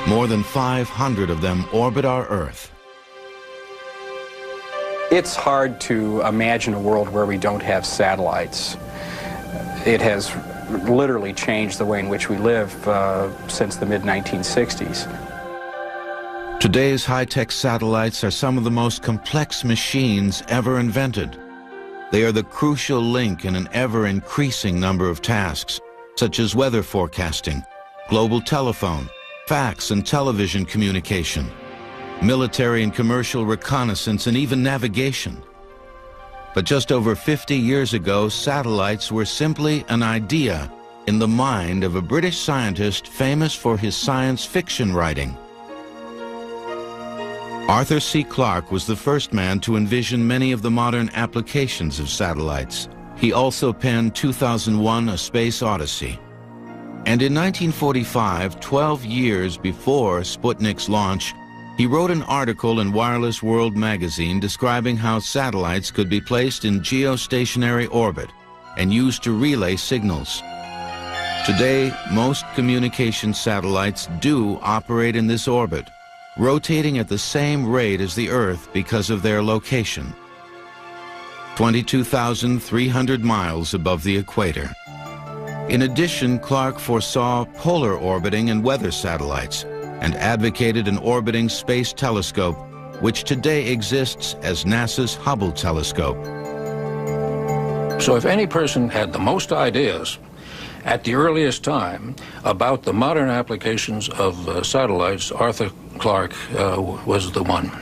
More than 500 of them orbit our Earth. It's hard to imagine a world where we don't have satellites. It has literally changed the way in which we live since the mid-1960s. Today's high-tech satellites are some of the most complex machines ever invented. They are the crucial link in an ever-increasing number of tasks, such as weather forecasting, global telephone, fax and television communication, military and commercial reconnaissance, and even navigation. But just over 50 years ago, satellites were simply an idea in the mind of a British scientist famous for his science fiction writing. Arthur C. Clarke was the first man to envision many of the modern applications of satellites. He also penned 2001: A Space Odyssey. And in 1945, 12 years before Sputnik's launch, he wrote an article in Wireless World magazine describing how satellites could be placed in geostationary orbit and used to relay signals. Today, most communication satellites do operate in this orbit, rotating at the same rate as the Earth because of their location, 22,300 miles above the equator. In addition, Clarke foresaw polar orbiting and weather satellites and advocated an orbiting space telescope, which today exists as NASA's Hubble telescope. So if any person had the most ideas at the earliest time about the modern applications of satellites, Arthur Clarke was the one.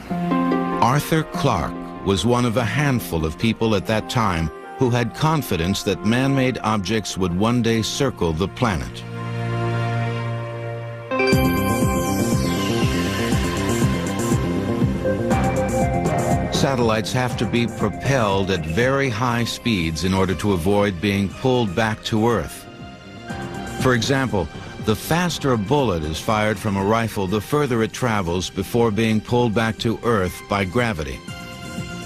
Arthur Clarke was one of a handful of people at that time who had confidence that man-made objects would one day circle the planet. Satellites have to be propelled at very high speeds in order to avoid being pulled back to Earth. For example, the faster a bullet is fired from a rifle, the further it travels before being pulled back to Earth by gravity.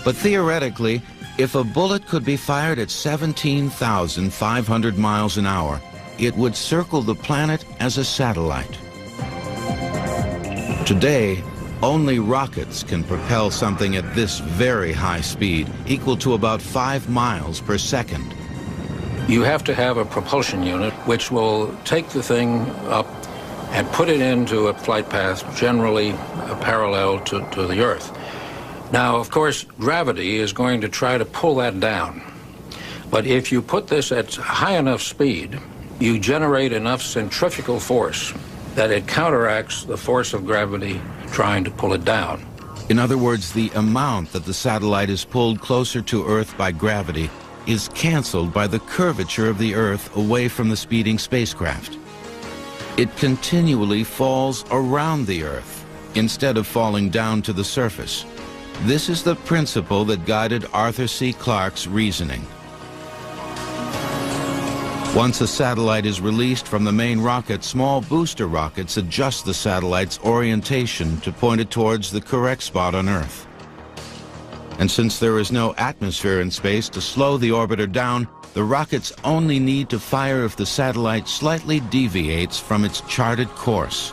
But theoretically, if a bullet could be fired at 17,500 miles an hour, it would circle the planet as a satellite. Today, only rockets can propel something at this very high speed, equal to about 5 miles per second. You have to have a propulsion unit which will take the thing up and put it into a flight path generally parallel to the Earth. Now, of course, gravity is going to try to pull that down. But if you put this at high enough speed, you generate enough centrifugal force that it counteracts the force of gravity trying to pull it down. In other words, the amount that the satellite is pulled closer to Earth by gravity is canceled by the curvature of the Earth away from the speeding spacecraft. It continually falls around the Earth instead of falling down to the surface. This is the principle that guided Arthur C. Clarke's reasoning. Once a satellite is released from the main rocket, small booster rockets adjust the satellite's orientation to point it towards the correct spot on Earth. And since there is no atmosphere in space to slow the orbiter down, the rockets only need to fire if the satellite slightly deviates from its charted course.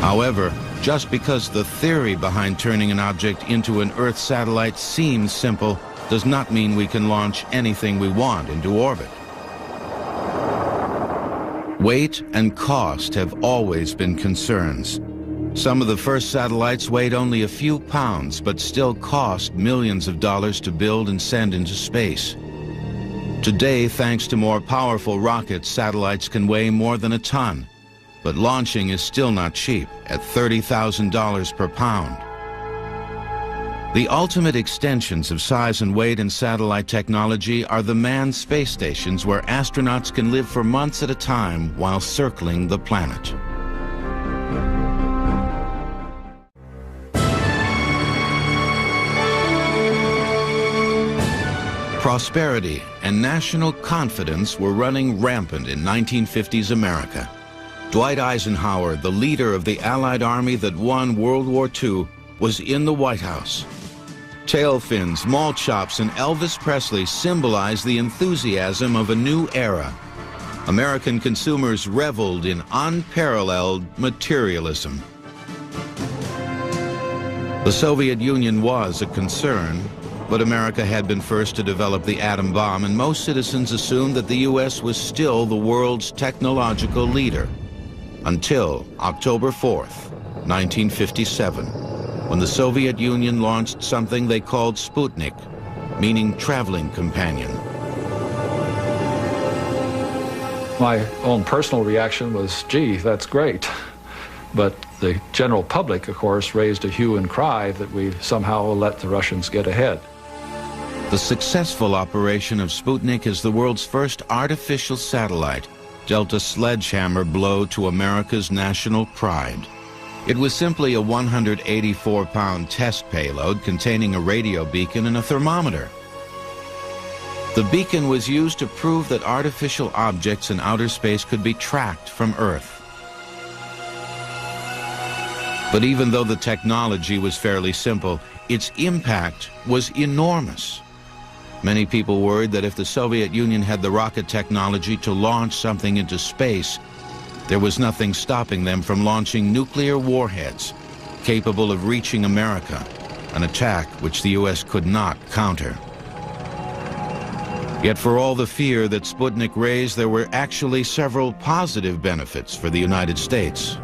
However, just because the theory behind turning an object into an Earth satellite seems simple, does not mean we can launch anything we want into orbit. Weight and cost have always been concerns. Some of the first satellites weighed only a few pounds, but still cost millions of dollars to build and send into space. Today, thanks to more powerful rockets, satellites can weigh more than a ton. But launching is still not cheap, at $30,000 per pound. The ultimate extensions of size and weight in satellite technology are the manned space stations where astronauts can live for months at a time while circling the planet. Prosperity and national confidence were running rampant in 1950s America. Dwight Eisenhower, the leader of the Allied army that won World War II, was in the White House. Tail fins, malt chops, and Elvis Presley symbolized the enthusiasm of a new era. American consumers reveled in unparalleled materialism. The Soviet Union was a concern, but America had been first to develop the atom bomb, and most citizens assumed that the U.S. was still the world's technological leader. Until October 4th, 1957, when the Soviet Union launched something they called Sputnik, meaning traveling companion. My own personal reaction was, gee, that's great. But the general public, of course, raised a hue and cry that we somehow let the Russians get ahead. The successful operation of Sputnik as the world's first artificial satellite dealt a sledgehammer blow to America's national pride. It was simply a 184-pound test payload containing a radio beacon and a thermometer. The beacon was used to prove that artificial objects in outer space could be tracked from Earth. But even though the technology was fairly simple, its impact was enormous. Many people worried that if the Soviet Union had the rocket technology to launch something into space, there was nothing stopping them from launching nuclear warheads capable of reaching America, an attack which the U.S. could not counter. Yet for all the fear that Sputnik raised, there were actually several positive benefits for the United States.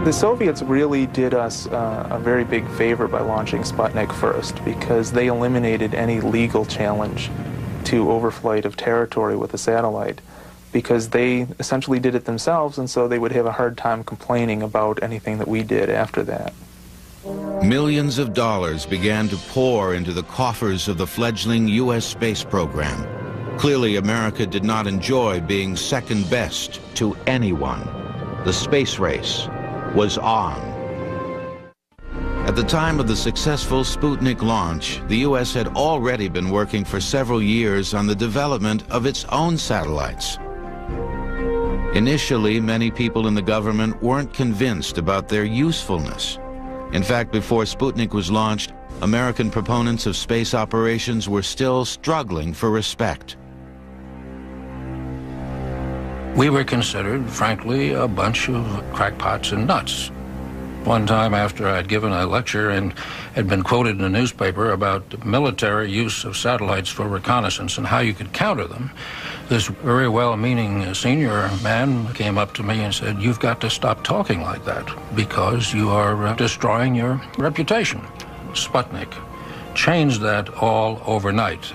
The Soviets really did us a very big favor by launching Sputnik first, because they eliminated any legal challenge to overflight of territory with a satellite, because they essentially did it themselves, and so they would have a hard time complaining about anything that we did after that. Millions of dollars began to pour into the coffers of the fledgling U.S. space program. Clearly, America did not enjoy being second best to anyone. The space race was on. At the time of the successful Sputnik launch, the U.S. had already been working for several years on the development of its own satellites. Initially, many people in the government weren't convinced about their usefulness. In fact, before Sputnik was launched, American proponents of space operations were still struggling for respect. We were considered, frankly, a bunch of crackpots and nuts. One time after I'd given a lecture and had been quoted in a newspaper about military use of satellites for reconnaissance and how you could counter them, this very well-meaning senior man came up to me and said, "You've got to stop talking like that because you are destroying your reputation." Sputnik changed that all overnight.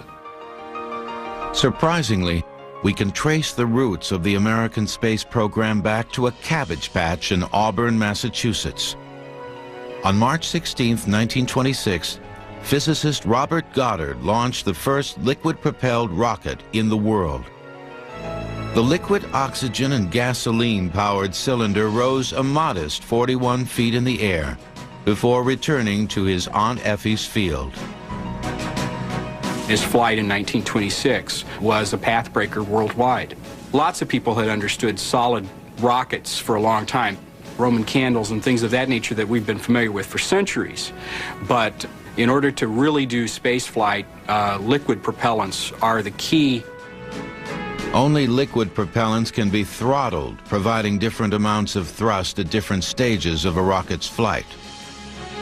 Surprisingly, we can trace the roots of the American space program back to a cabbage patch in Auburn, Massachusetts. On March 16, 1926, physicist Robert Goddard launched the first liquid-propelled rocket in the world. The liquid oxygen and gasoline-powered cylinder rose a modest 41 feet in the air before returning to his Aunt Effie's field. His flight in 1926 was a pathbreaker worldwide. Lots of people had understood solid rockets for a long time, Roman candles and things of that nature that we've been familiar with for centuries. But in order to really do space flight, liquid propellants are the key. Only liquid propellants can be throttled, providing different amounts of thrust at different stages of a rocket's flight.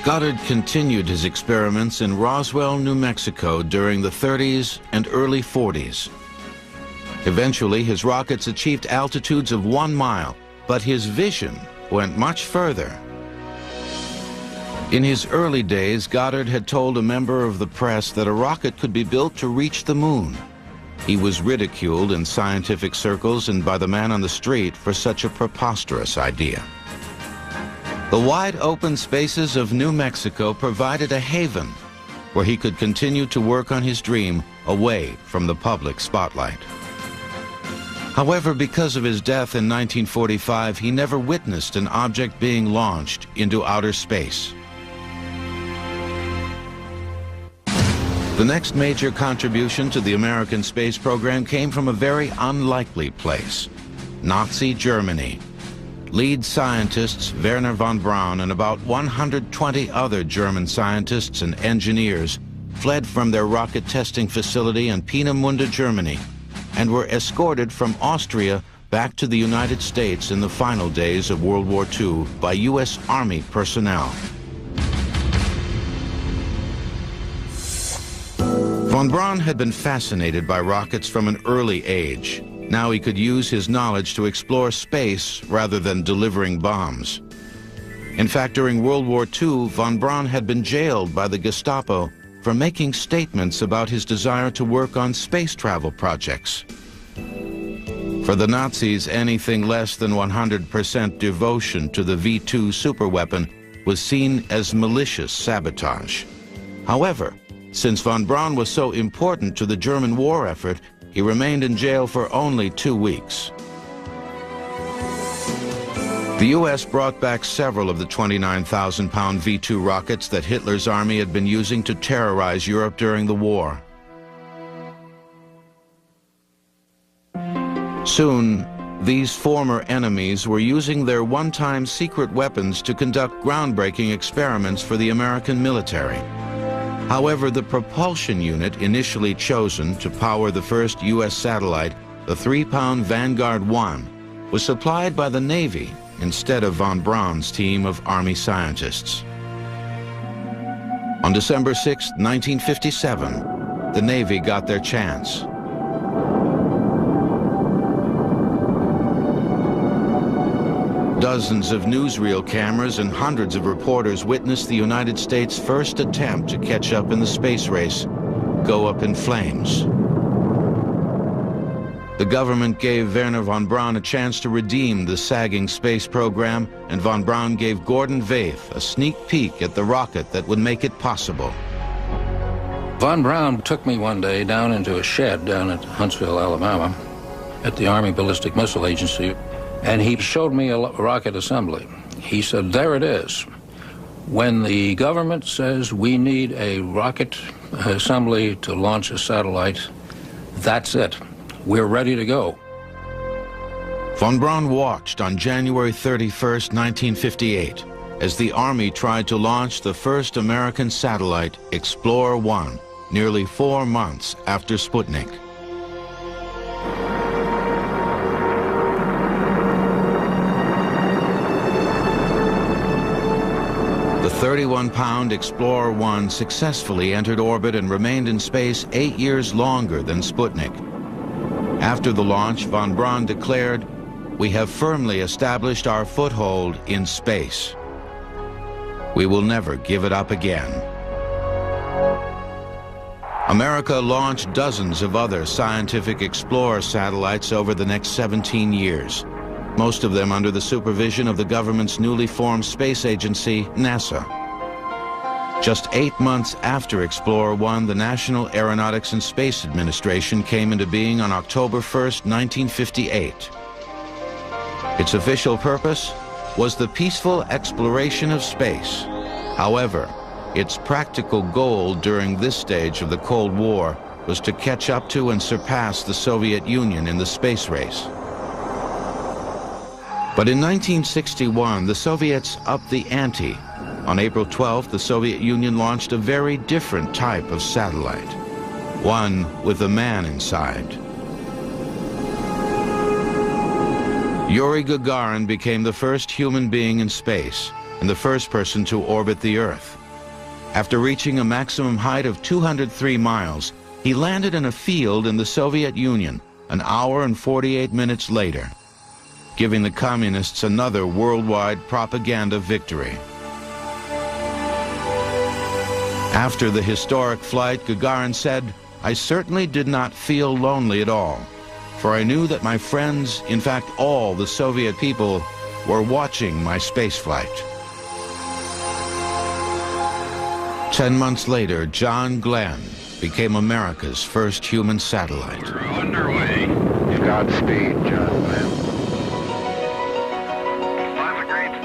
Goddard continued his experiments in Roswell, New Mexico during the 30s and early 40s. Eventually, his rockets achieved altitudes of 1 mile, but his vision went much further. In his early days, Goddard had told a member of the press that a rocket could be built to reach the moon. He was ridiculed in scientific circles and by the man on the street for such a preposterous idea. The wide open spaces of New Mexico provided a haven where he could continue to work on his dream away from the public spotlight. However, because of his death in 1945, he never witnessed an object being launched into outer space. The next major contribution to the American space program came from a very unlikely place, Nazi Germany. Lead scientists Wernher von Braun and about 120 other German scientists and engineers fled from their rocket testing facility in Peenemünde, Germany, and were escorted from Austria back to the United States in the final days of World War II by U.S. Army personnel. Von Braun had been fascinated by rockets from an early age. Now he could use his knowledge to explore space rather than delivering bombs. In fact, during World War II, von Braun had been jailed by the Gestapo for making statements about his desire to work on space travel projects. For the Nazis, anything less than 100% devotion to the V-2 superweapon was seen as malicious sabotage. However, since von Braun was so important to the German war effort, he remained in jail for only 2 weeks. The U.S. brought back several of the 29,000-pound V-2 rockets that Hitler's army had been using to terrorize Europe during the war. Soon, these former enemies were using their one-time secret weapons to conduct groundbreaking experiments for the American military. However, the propulsion unit initially chosen to power the first U.S. satellite, the 3-pound Vanguard 1, was supplied by the Navy instead of von Braun's team of Army scientists. On December 6, 1957, the Navy got their chance. Dozens of newsreel cameras and hundreds of reporters witnessed the United States' first attempt to catch up in the space race go up in flames. The government gave Wernher von Braun a chance to redeem the sagging space program, and von Braun gave Gordon Vaith a sneak peek at the rocket that would make it possible. Von Braun took me one day down into a shed down at Huntsville, Alabama, at the Army Ballistic Missile Agency, and he showed me a rocket assembly. He said, "There it is. When the government says we need a rocket assembly to launch a satellite, that's it. We're ready to go." Von Braun watched on January 31st, 1958, as the Army tried to launch the first American satellite, Explorer 1, nearly 4 months after Sputnik. The 31-pound Explorer 1 successfully entered orbit and remained in space 8 years longer than Sputnik. After the launch, von Braun declared, "We have firmly established our foothold in space. We will never give it up again." America launched dozens of other scientific Explorer satellites over the next 17 years, most of them under the supervision of the government's newly formed space agency, NASA. Just 8 months after Explorer 1, the National Aeronautics and Space Administration came into being on October 1st, 1958. Its official purpose was the peaceful exploration of space. However, its practical goal during this stage of the Cold War was to catch up to and surpass the Soviet Union in the space race. But in 1961, the Soviets upped the ante. On April 12th, the Soviet Union launched a very different type of satellite, one with a man inside. Yuri Gagarin became the first human being in space and the first person to orbit the Earth. After reaching a maximum height of 203 miles, he landed in a field in the Soviet Union an hour and 48 minutes later, giving the communists another worldwide propaganda victory. After the historic flight, Gagarin said, "I certainly did not feel lonely at all, for I knew that my friends, in fact all the Soviet people, were watching my spaceflight." 10 months later, John Glenn became America's first human satellite. We're underway. Godspeed, John Glenn.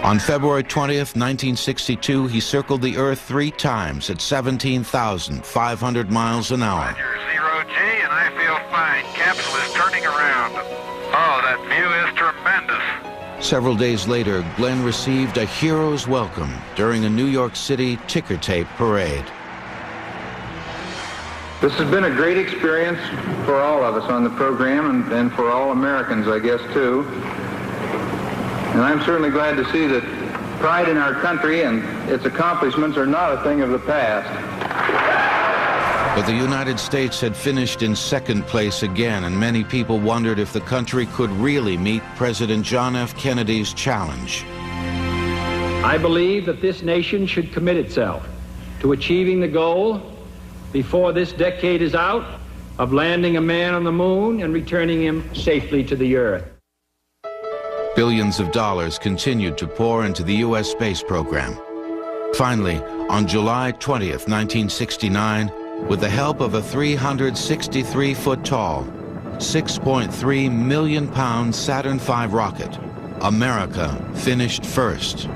On February 20th, 1962, he circled the Earth 3 times at 17,500 miles an hour. Roger, 0G, and I feel fine. Capsule is turning around. Oh, that view is tremendous. Several days later, Glenn received a hero's welcome during a New York City ticker tape parade. This has been a great experience for all of us on the program and for all Americans, I guess, too. And I'm certainly glad to see that pride in our country and its accomplishments are not a thing of the past. But the United States had finished in second place again, and many people wondered if the country could really meet President John F. Kennedy's challenge. I believe that this nation should commit itself to achieving the goal, before this decade is out, of landing a man on the moon and returning him safely to the Earth. Billions of dollars continued to pour into the U.S. space program. Finally, on July 20th, 1969, with the help of a 363-foot-tall, 6.3 million pound Saturn V rocket, America finished first.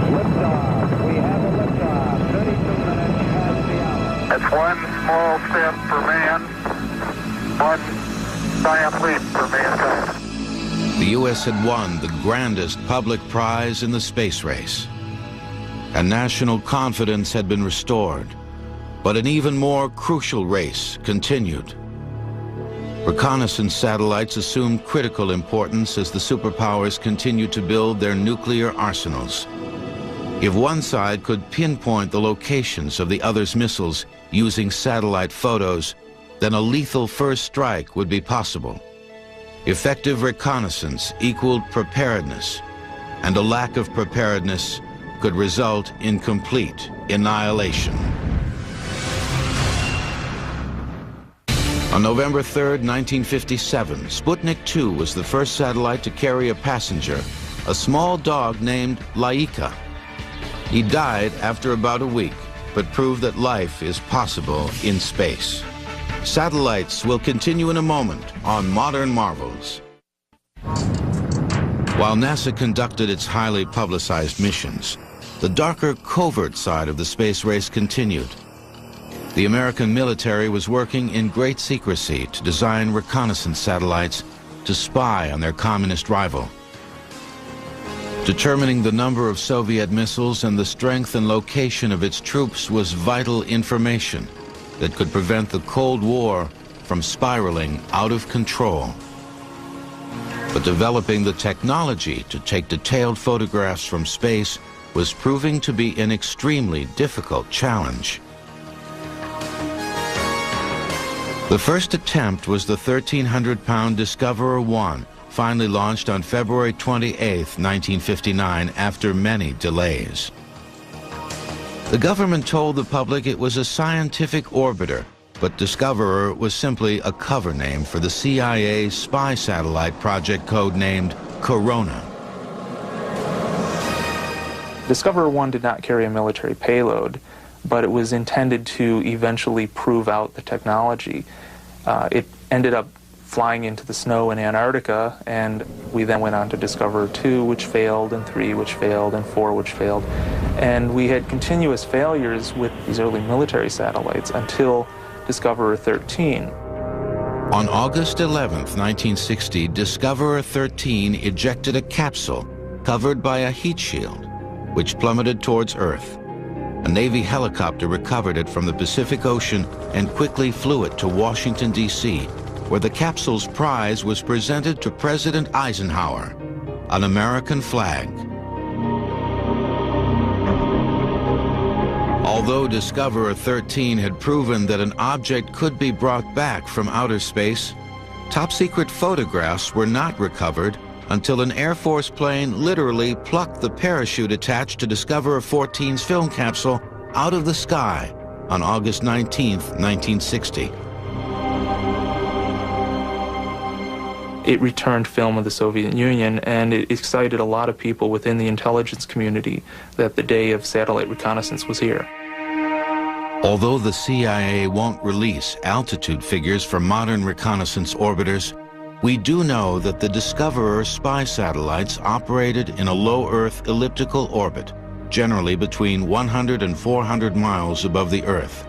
Liftoff. We have a liftoff. 32 minutes past the hour. That's one small step for man, one giant leap for mankind. The U.S. had won the grandest public prize in the space race, and national confidence had been restored. But an even more crucial race continued. Reconnaissance satellites assumed critical importance as the superpowers continued to build their nuclear arsenals. If one side could pinpoint the locations of the other's missiles using satellite photos, then a lethal first strike would be possible. Effective reconnaissance equaled preparedness, and a lack of preparedness could result in complete annihilation. On November 3rd, 1957, Sputnik 2 was the first satellite to carry a passenger, a small dog named Laika. He died after about a week, but proved that life is possible in space. Satellites will continue in a moment on Modern Marvels. While NASA conducted its highly publicized missions, the darker covert side of the space race continued. The American military was working in great secrecy to design reconnaissance satellites to spy on their communist rival. Determining the number of Soviet missiles and the strength and location of its troops was vital information that could prevent the Cold War from spiraling out of control. But developing the technology to take detailed photographs from space was proving to be an extremely difficult challenge. The first attempt was the 1,300-pound Discoverer 1, finally launched on February 28, 1959, after many delays. The government told the public it was a scientific orbiter, but Discoverer was simply a cover name for the CIA's spy satellite project codenamed Corona. Discoverer 1 did not carry a military payload, but it was intended to eventually prove out the technology. It ended up flying into the snow in Antarctica, and we then went on to Discoverer 2, which failed, and 3, which failed, and 4, which failed. And we had continuous failures with these early military satellites until Discoverer 13. On August 11, 1960, Discoverer 13 ejected a capsule covered by a heat shield, which plummeted towards Earth. A Navy helicopter recovered it from the Pacific Ocean and quickly flew it to Washington, D.C., where the capsule's prize was presented to President Eisenhower, an American flag. Although Discoverer 13 had proven that an object could be brought back from outer space, top-secret photographs were not recovered until an Air Force plane literally plucked the parachute attached to Discoverer 14's film capsule out of the sky on August 19, 1960. It returned film of the Soviet Union, and it excited a lot of people within the intelligence community that the day of satellite reconnaissance was here. Although the CIA won't release altitude figures for modern reconnaissance orbiters, we do know that the Discoverer spy satellites operated in a low Earth elliptical orbit, generally between 100 and 400 miles above the Earth.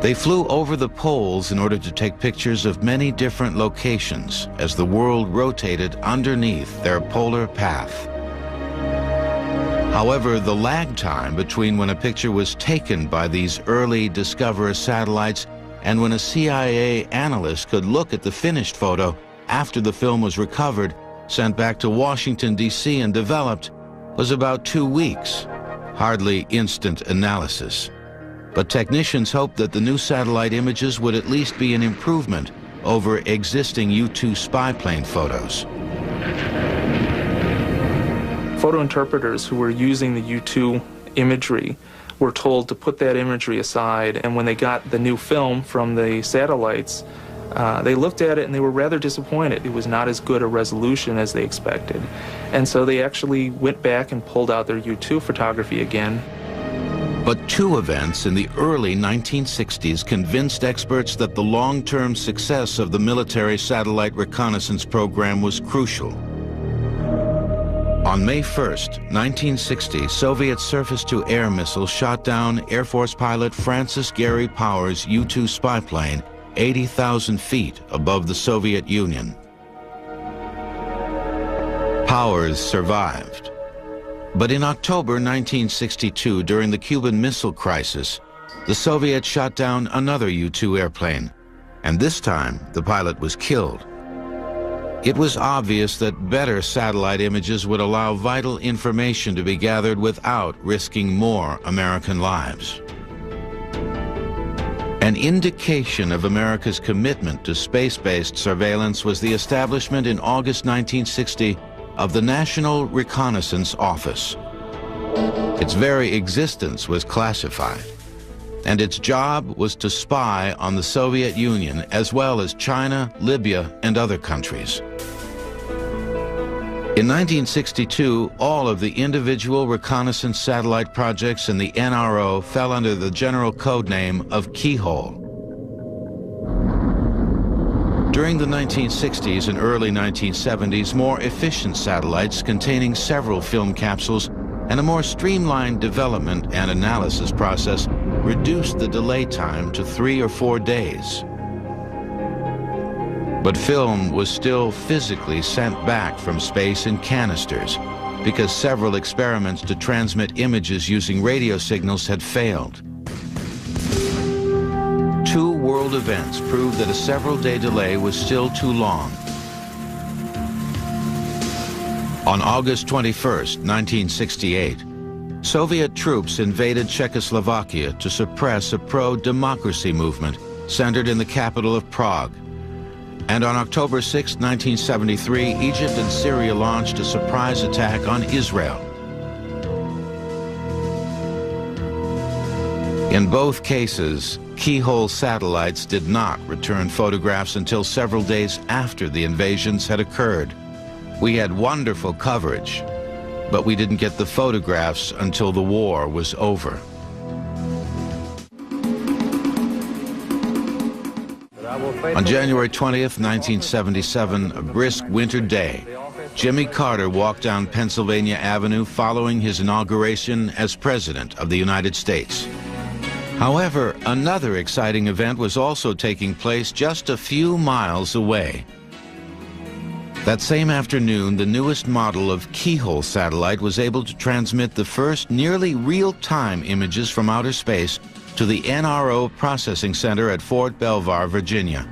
They flew over the poles in order to take pictures of many different locations as the world rotated underneath their polar path. However, the lag time between when a picture was taken by these early Discoverer satellites and when a CIA analyst could look at the finished photo after the film was recovered, sent back to Washington, D.C. and developed was about 2 weeks, hardly instant analysis. But technicians hoped that the new satellite images would at least be an improvement over existing U-2 spy plane photos. Photo interpreters who were using the U-2 imagery were told to put that imagery aside, and when they got the new film from the satellites, they looked at it and they were rather disappointed. It was not as good a resolution as they expected. And so they actually went back and pulled out their U-2 photography again. But two events in the early 1960s convinced experts that the long-term success of the military satellite reconnaissance program was crucial. On May 1st, 1960, Soviet surface-to-air missiles shot down Air Force pilot Francis Gary Powers' U-2 spy plane 80,000 feet above the Soviet Union. Powers survived. But in October 1962, during the Cuban Missile Crisis, the Soviets shot down another U-2 airplane, and this time the pilot was killed. It was obvious that better satellite images would allow vital information to be gathered without risking more American lives. An indication of America's commitment to space-based surveillance was the establishment in August 1960 of the National Reconnaissance Office. Its very existence was classified, and its job was to spy on the Soviet Union as well as China, Libya, and other countries. In 1962, all of the individual reconnaissance satellite projects in the NRO fell under the general code name of Keyhole. During the 1960s and early 1970s, more efficient satellites containing several film capsules and a more streamlined development and analysis process reduced the delay time to 3 or 4 days. But film was still physically sent back from space in canisters because several experiments to transmit images using radio signals had failed. 2 world events proved that a several-day delay was still too long. On August 21st, 1968, Soviet troops invaded Czechoslovakia to suppress a pro-democracy movement centered in the capital of Prague. And on October 6, 1973, Egypt and Syria launched a surprise attack on Israel. In both cases, Keyhole satellites did not return photographs until several days after the invasions had occurred. We had wonderful coverage, but we didn't get the photographs until the war was over. On January 20th, 1977, a brisk winter day, Jimmy Carter walked down Pennsylvania Avenue following his inauguration as President of the United States. However, another exciting event was also taking place just a few miles away. That same afternoon, the newest model of Keyhole satellite was able to transmit the first nearly real-time images from outer space to the NRO Processing Center at Fort Belvoir, Virginia.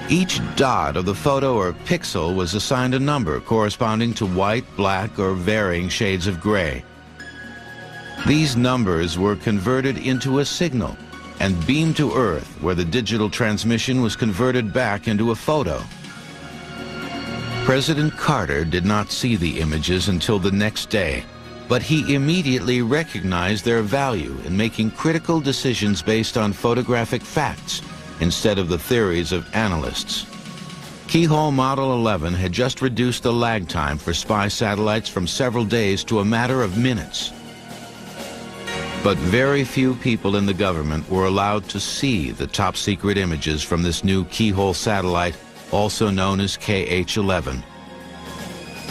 Each dot of the photo or pixel was assigned a number corresponding to white, black, or varying shades of gray. These numbers were converted into a signal and beamed to Earth, where the digital transmission was converted back into a photo. President Carter did not see the images until the next day, but he immediately recognized their value in making critical decisions based on photographic facts instead of the theories of analysts. Keyhole Model 11 had just reduced the lag time for spy satellites from several days to a matter of minutes. But very few people in the government were allowed to see the top-secret images from this new Keyhole satellite, also known as KH-11.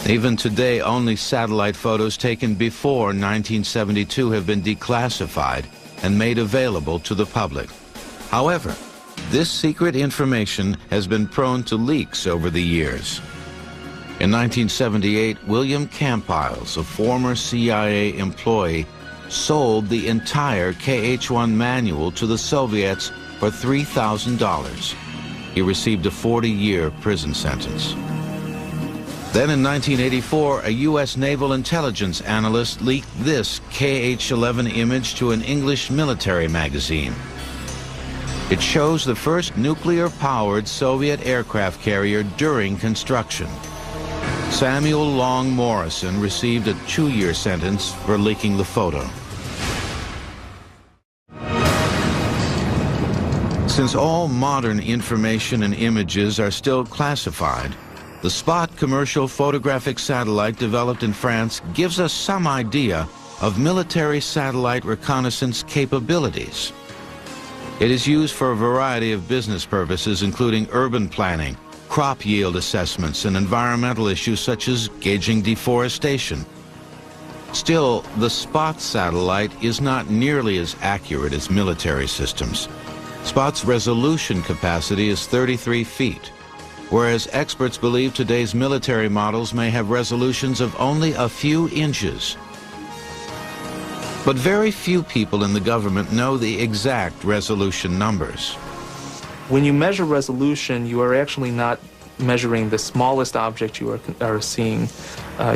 Even today, only satellite photos taken before 1972 have been declassified and made available to the public. However, this secret information has been prone to leaks over the years. In 1978, William Campiles, a former CIA employee, sold the entire KH-1 manual to the Soviets for $3,000. He received a 40-year prison sentence. Then in 1984, a U.S. naval intelligence analyst leaked this KH-11 image to an English military magazine. It shows the first nuclear-powered Soviet aircraft carrier during construction. Samuel Long Morrison received a 2-year sentence for leaking the photo. Since all modern information and images are still classified, the Spot commercial photographic satellite developed in France gives us some idea of military satellite reconnaissance capabilities. It is used for a variety of business purposes, including urban planning, crop yield assessments, and environmental issues such as gauging deforestation. Still, the Spot satellite is not nearly as accurate as military systems. Spot's resolution capacity is 33 feet, whereas experts believe today's military models may have resolutions of only a few inches. But very few people in the government know the exact resolution numbers. When you measure resolution, you are actually not measuring the smallest object you are seeing.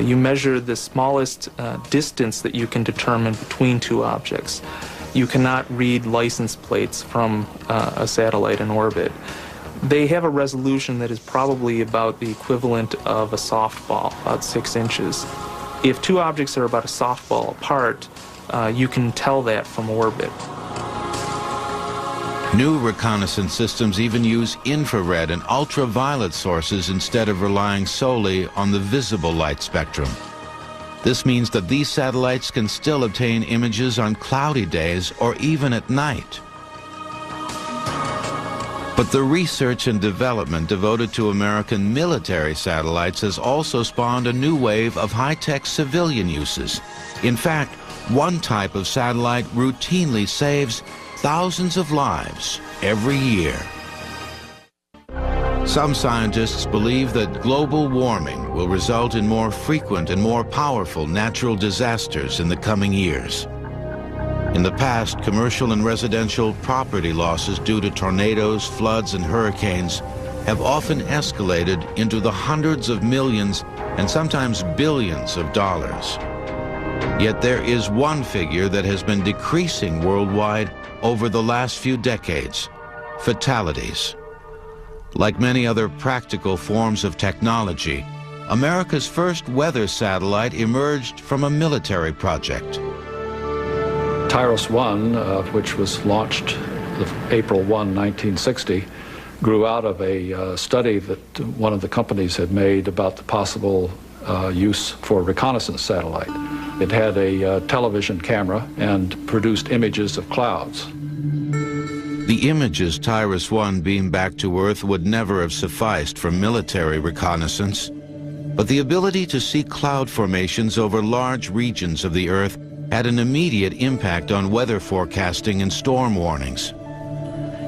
You measure the smallest distance that you can determine between two objects. You cannot read license plates from a satellite in orbit. They have a resolution that is probably about the equivalent of a softball, about 6 inches. If two objects are about a softball apart, you can tell that from orbit. New reconnaissance systems even use infrared and ultraviolet sources instead of relying solely on the visible light spectrum. This means that these satellites can still obtain images on cloudy days or even at night. But the research and development devoted to American military satellites has also spawned a new wave of high-tech civilian uses. In fact, one type of satellite routinely saves thousands of lives every year. Some scientists believe that global warming will result in more frequent and more powerful natural disasters in the coming years. In the past, commercial and residential property losses due to tornadoes, floods, and hurricanes have often escalated into the hundreds of millions and sometimes billions of dollars. Yet there is one figure that has been decreasing worldwide over the last few decades: fatalities. Like many other practical forms of technology, America's first weather satellite emerged from a military project. TIROS-1, which was launched April 1, 1960, grew out of a study that one of the companies had made about the possible use for reconnaissance satellite. It had a television camera and produced images of clouds. The images TIROS-1 beamed back to Earth would never have sufficed for military reconnaissance, but the ability to see cloud formations over large regions of the Earth had an immediate impact on weather forecasting and storm warnings.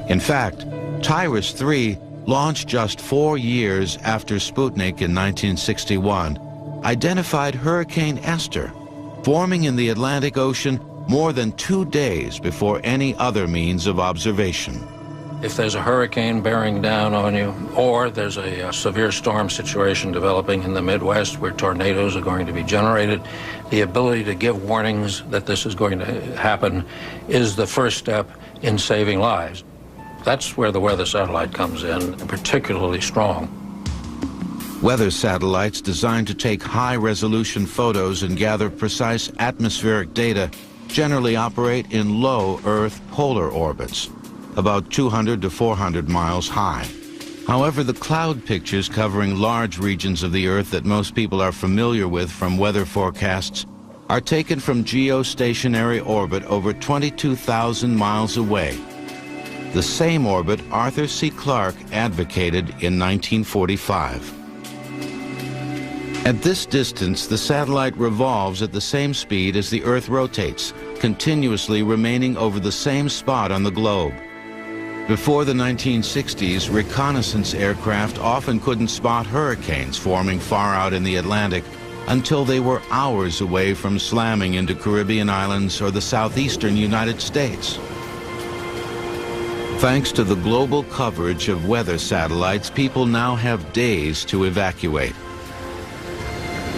In fact, TIROS-3, launched just 4 years after Sputnik in 1961, identified Hurricane Esther, forming in the Atlantic Ocean more than 2 days before any other means of observation. If there's a hurricane bearing down on you, or there's a severe storm situation developing in the Midwest where tornadoes are going to be generated, the ability to give warnings that this is going to happen is the first step in saving lives. That's where the weather satellite comes in, particularly strong. Weather satellites designed to take high-resolution photos and gather precise atmospheric data generally operate in low Earth polar orbits, about 200 to 400 miles high. However, the cloud pictures covering large regions of the Earth that most people are familiar with from weather forecasts are taken from geostationary orbit over 22,000 miles away, the same orbit Arthur C. Clarke advocated in 1945. At this distance, the satellite revolves at the same speed as the Earth rotates, continuously remaining over the same spot on the globe. Before the 1960s, reconnaissance aircraft often couldn't spot hurricanes forming far out in the Atlantic until they were hours away from slamming into Caribbean islands or the southeastern United States. Thanks to the global coverage of weather satellites, people now have days to evacuate.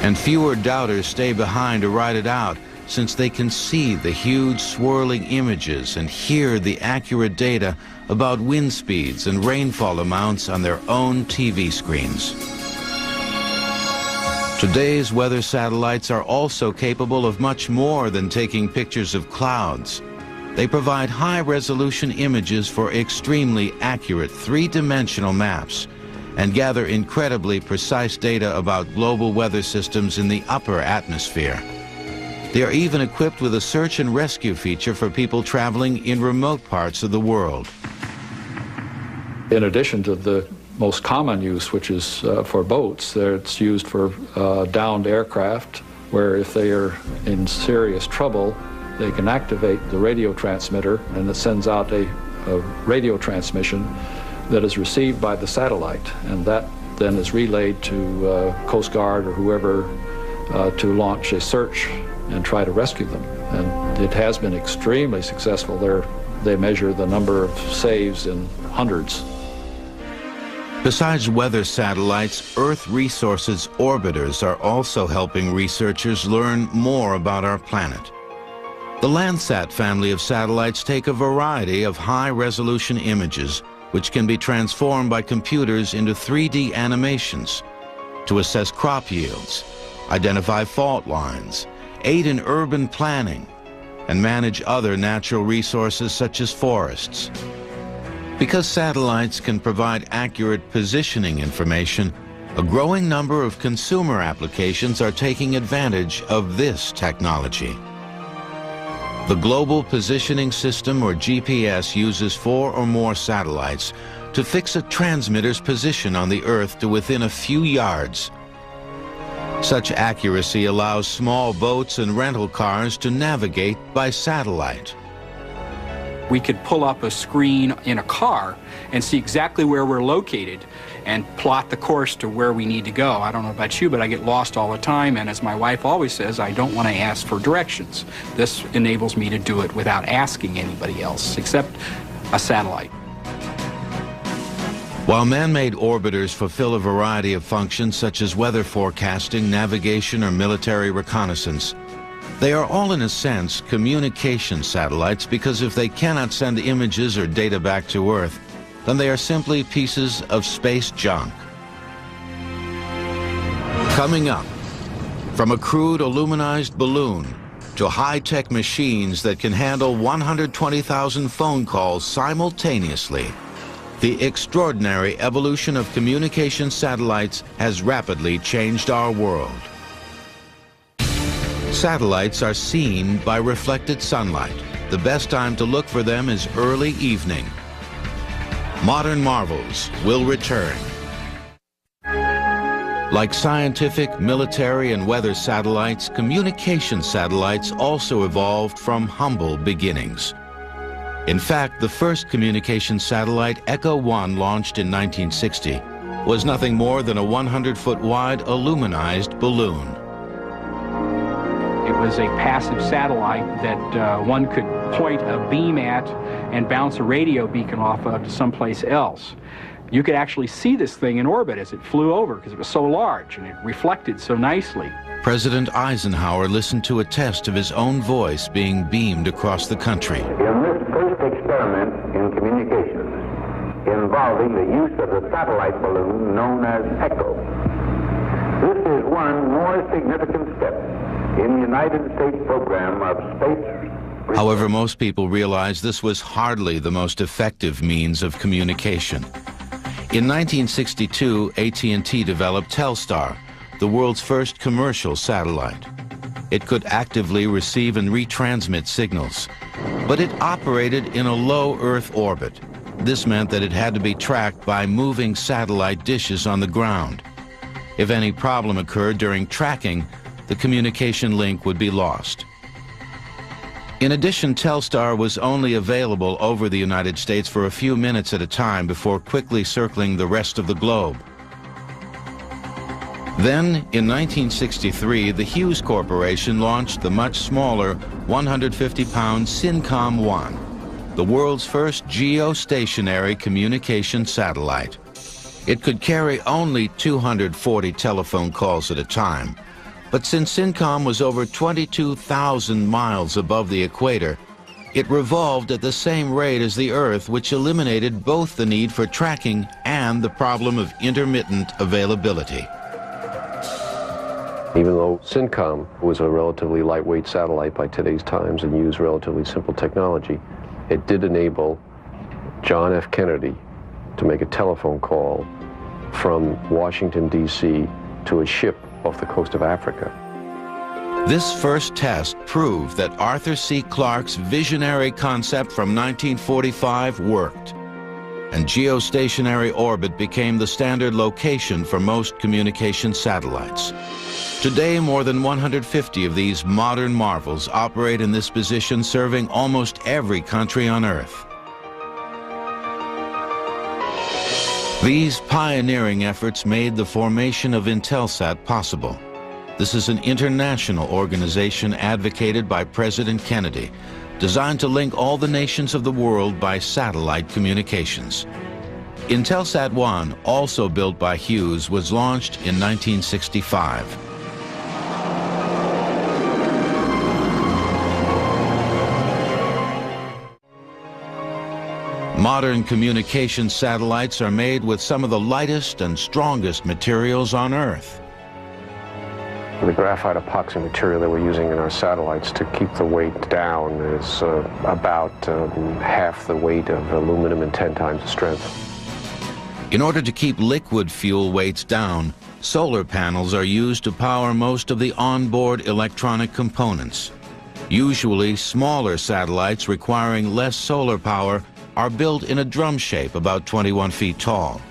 And fewer doubters stay behind to ride it out, since they can see the huge swirling images and hear the accurate data about wind speeds and rainfall amounts on their own TV screens. Today's weather satellites are also capable of much more than taking pictures of clouds. They provide high-resolution images for extremely accurate three-dimensional maps and gather incredibly precise data about global weather systems in the upper atmosphere. They are even equipped with a search and rescue feature for people traveling in remote parts of the world. In addition to the most common use, which is for boats, it's used for downed aircraft, where if they are in serious trouble, they can activate the radio transmitter, and it sends out a radio transmission that is received by the satellite, and that then is relayed to Coast Guard or whoever to launch a search and try to rescue them. And it has been extremely successful. They measure the number of saves in hundreds. Besides weather satellites, Earth Resources orbiters are also helping researchers learn more about our planet. The Landsat family of satellites take a variety of high-resolution images which can be transformed by computers into 3D animations to assess crop yields, identify fault lines, aid in urban planning, and manage other natural resources such as forests. Because satellites can provide accurate positioning information, a growing number of consumer applications are taking advantage of this technology. The Global Positioning System, or GPS, uses 4 or more satellites to fix a transmitter's position on the Earth to within a few yards. Such accuracy allows small boats and rental cars to navigate by satellite. We could pull up a screen in a car and see exactly where we're located and plot the course to where we need to go. I don't know about you, but I get lost all the time, and as my wife always says, I don't want to ask for directions. This enables me to do it without asking anybody else, except a satellite. While man-made orbiters fulfill a variety of functions such as weather forecasting, navigation, or military reconnaissance, they are all, in a sense, communication satellites, because if they cannot send images or data back to Earth, then they are simply pieces of space junk. Coming up, from a crude aluminized balloon to high-tech machines that can handle 120,000 phone calls simultaneously, the extraordinary evolution of communication satellites has rapidly changed our world. Satellites are seen by reflected sunlight. The best time to look for them is early evening. Modern marvels will return. Like scientific, military, and weather satellites, communication satellites also evolved from humble beginnings. In fact, the first communication satellite, Echo 1, launched in 1960, was nothing more than a 100-foot wide aluminized balloon. It was a passive satellite that one could point a beam at and bounce a radio beacon off of to someplace else. You could actually see this thing in orbit as it flew over because it was so large and it reflected so nicely. President Eisenhower listened to a test of his own voice being beamed across the country. In this first experiment in communications involving the use of the satellite balloon known as Echo, this is one more significant step in the United States program of space. However, most people realize this was hardly the most effective means of communication. In 1962, AT&T developed Telstar, the world's first commercial satellite. It could actively receive and retransmit signals, but it operated in a low Earth orbit. This meant that it had to be tracked by moving satellite dishes on the ground. If any problem occurred during tracking, the communication link would be lost. In addition, Telstar was only available over the United States for a few minutes at a time before quickly circling the rest of the globe. Then, in 1963, the Hughes Corporation launched the much smaller 150-pound SYNCOM-1, the world's first geostationary communication satellite. It could carry only 240 telephone calls at a time, but since SYNCOM was over 22,000 miles above the equator, it revolved at the same rate as the Earth, which eliminated both the need for tracking and the problem of intermittent availability. Even though SYNCOM was a relatively lightweight satellite by today's times and used relatively simple technology, it did enable John F. Kennedy to make a telephone call from Washington, D.C. to a ship off the coast of Africa. This first test proved that Arthur C. Clarke's visionary concept from 1945 worked, and geostationary orbit became the standard location for most communication satellites. Today, more than 150 of these modern marvels operate in this position, serving almost every country on Earth. These pioneering efforts made the formation of Intelsat possible. This is an international organization advocated by President Kennedy, designed to link all the nations of the world by satellite communications. Intelsat-1, also built by Hughes, was launched in 1965. Modern communication satellites are made with some of the lightest and strongest materials on Earth. The graphite epoxy material that we're using in our satellites to keep the weight down is about half the weight of aluminum and 10 times the strength. In order to keep liquid fuel weights down, solar panels are used to power most of the onboard electronic components. Usually, smaller satellites requiring less solar power are built in a drum shape about 21 feet tall.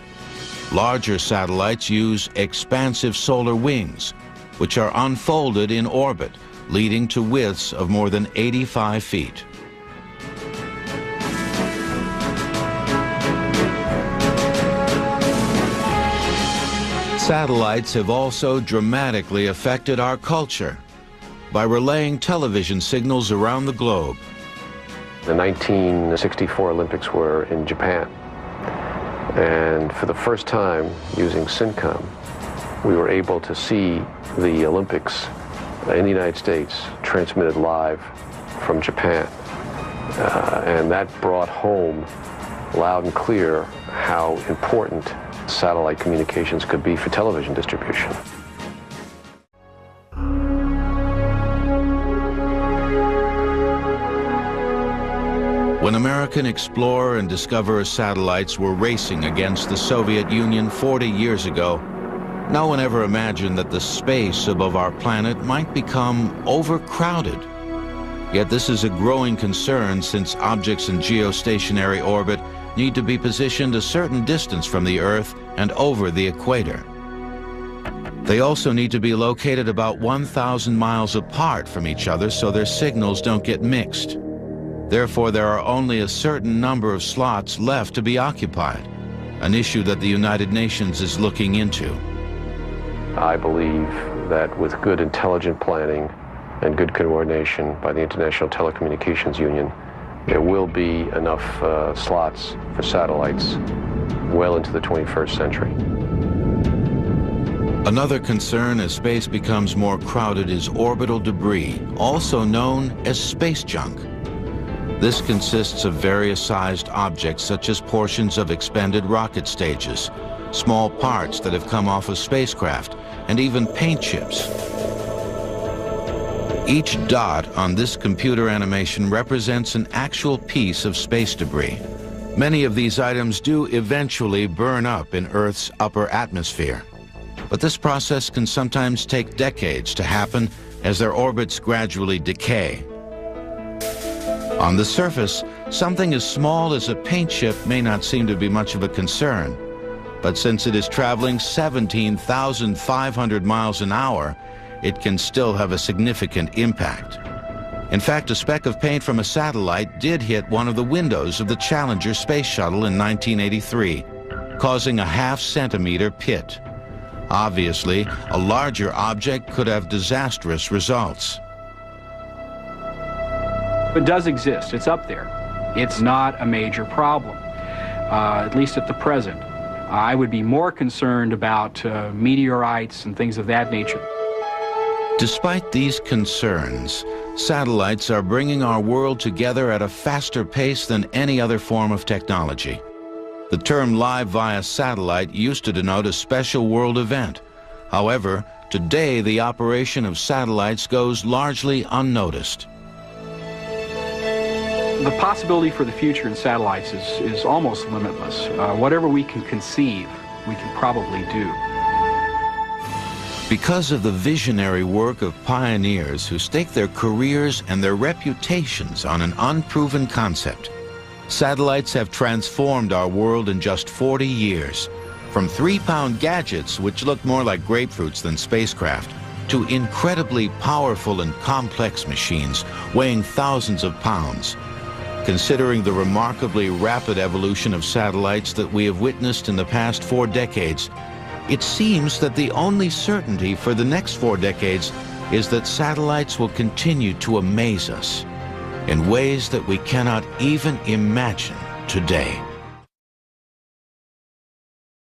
Larger satellites use expansive solar wings, which are unfolded in orbit, leading to widths of more than 85 feet. Satellites have also dramatically affected our culture by relaying television signals around the globe. The 1964 Olympics were in Japan, and for the first time, using SYNCOM, we were able to see the Olympics in the United States transmitted live from Japan. And that brought home loud and clear how important satellite communications could be for television distribution. When American explorer and discoverer satellites were racing against the Soviet Union 40 years ago, no one ever imagined that the space above our planet might become overcrowded. Yet this is a growing concern, since objects in geostationary orbit need to be positioned a certain distance from the Earth and over the equator. They also need to be located about 1,000 miles apart from each other so their signals don't get mixed. Therefore, there are only a certain number of slots left to be occupied, an issue that the United Nations is looking into. I believe that with good intelligent planning and good coordination by the International Telecommunications Union, there will be enough slots for satellites well into the 21st century. Another concern as space becomes more crowded is orbital debris, also known as space junk. This consists of various sized objects such as portions of expended rocket stages, small parts that have come off of spacecraft, and even paint chips. Each dot on this computer animation represents an actual piece of space debris. Many of these items do eventually burn up in Earth's upper atmosphere, but this process can sometimes take decades to happen as their orbits gradually decay. On the surface, something as small as a paint chip may not seem to be much of a concern, but since it is traveling 17,500 miles an hour, it can still have a significant impact. In fact, a speck of paint from a satellite did hit one of the windows of the Challenger space shuttle in 1983, causing a half-centimeter pit. Obviously, a larger object could have disastrous results. It does exist. It's up there. It's not a major problem, at least at the present. I would be more concerned about meteorites and things of that nature. Despite these concerns, satellites are bringing our world together at a faster pace than any other form of technology. The term live via satellite used to denote a special world event. However, today the operation of satellites goes largely unnoticed. The possibility for the future in satellites is almost limitless. Whatever we can conceive, we can probably do. Because of the visionary work of pioneers who stake their careers and their reputations on an unproven concept, satellites have transformed our world in just 40 years, from 3-pound gadgets which look more like grapefruits than spacecraft, to incredibly powerful and complex machines weighing thousands of pounds. Considering the remarkably rapid evolution of satellites that we have witnessed in the past 4 decades, it seems that the only certainty for the next 4 decades is that satellites will continue to amaze us in ways that we cannot even imagine today.